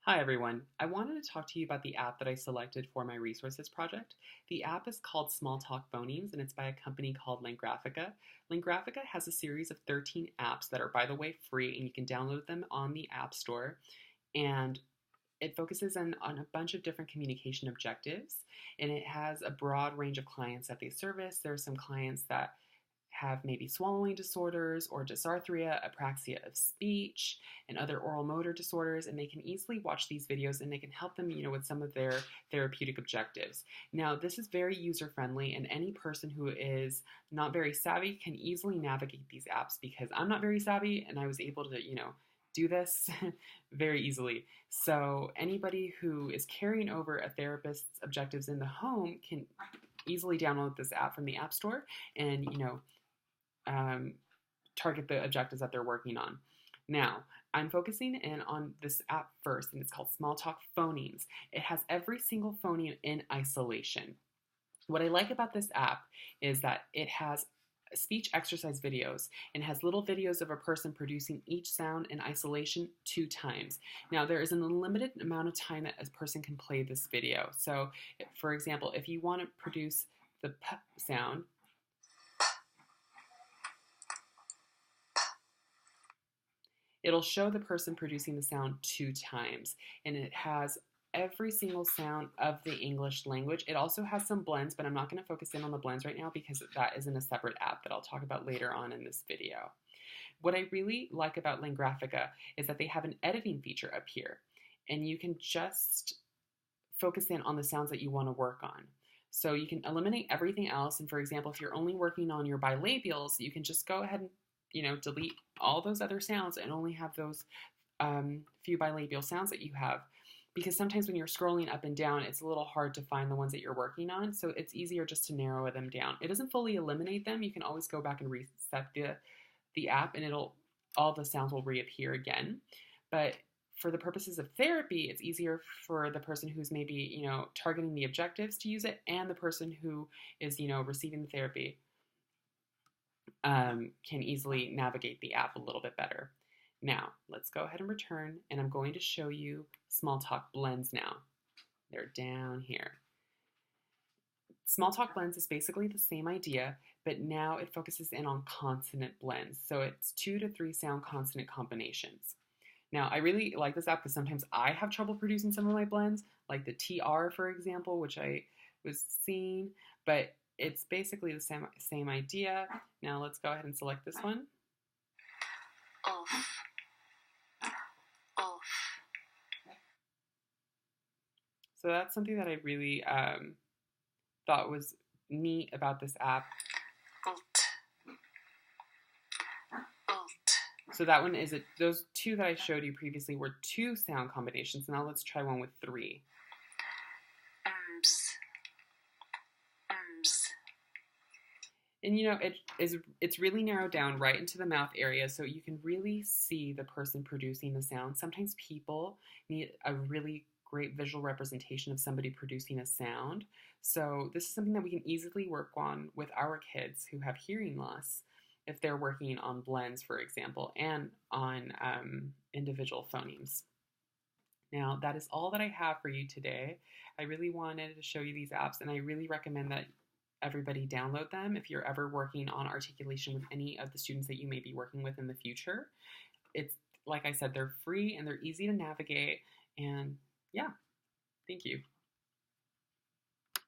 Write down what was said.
Hi everyone. I wanted to talk to you about the app that I selected for my resources project. The app is called SmallTalk Phonemes and it's by a company called Lingraphica. Lingraphica has a series of 13 apps that are, by the way, free and you can download them on the App Store. And it focuses on a bunch of different communication objectives and it has a broad range of clients that they service. There are some clients that have maybe swallowing disorders or dysarthria, apraxia of speech, and other oral motor disorders, and they can easily watch these videos and they can help them, with some of their therapeutic objectives. Now, this is very user-friendly, and any person who is not very savvy can easily navigate these apps because I'm not very savvy and I was able to, do this very easily. So anybody who is carrying over a therapist's objectives in the home can easily download this app from the App Store and, target the objectives that they're working on. Now, I'm focusing in on this app first, and it's called SmallTalk Phonemes. It has every single phoneme in isolation. What I like about this app is that it has speech exercise videos and has little videos of a person producing each sound in isolation 2 times. Now, there is an unlimited amount of time that a person can play this video. So, for example, if you want to produce the p sound, it'll show the person producing the sound 2 times, and it has every single sound of the English language. It also has some blends, but I'm not going to focus in on the blends right now because that is in a separate app that I'll talk about later on in this video. What I really like about Lingraphica is that they have an editing feature up here, and you can just focus in on the sounds that you want to work on. So you can eliminate everything else, and for example, if you're only working on your bilabials, you can just go ahead and delete all those other sounds and only have those few bilabial sounds that you have. Because sometimes when you're scrolling up and down, it's a little hard to find the ones that you're working on, so it's easier just to narrow them down. It doesn't fully eliminate them. You can always go back and reset the app and all the sounds will reappear again. But for the purposes of therapy, it's easier for the person who's maybe, targeting the objectives to use it, and the person who is, receiving the therapy can easily navigate the app a little bit better. Now, let's go ahead and return, and I'm going to show you SmallTalk blends now. They're down here. SmallTalk blends is basically the same idea, but now it focuses in on consonant blends. So it's 2 to 3 sound consonant combinations. Now, I really like this app because sometimes I have trouble producing some of my blends, like the TR, for example, which I was seeing, but it's basically the same idea. Now let's go ahead and select this one. Off. Off. So that's something that I really thought was neat about this app. Alt. Alt. So that one is those 2 that I showed you previously were 2 sound combinations. Now let's try one with 3. And it's really narrowed down right into the mouth area, so you can really see the person producing the sound. Sometimes people need a really great visual representation of somebody producing a sound. So this is something that we can easily work on with our kids who have hearing loss if they're working on blends, for example, and on individual phonemes. Now, that is all that I have for you today. I really wanted to show you these apps, and I really recommend that everybody download them if you're ever working on articulation with any of the students that you may be working with in the future. It's, like I said, they're free and they're easy to navigate, and yeah, thank you.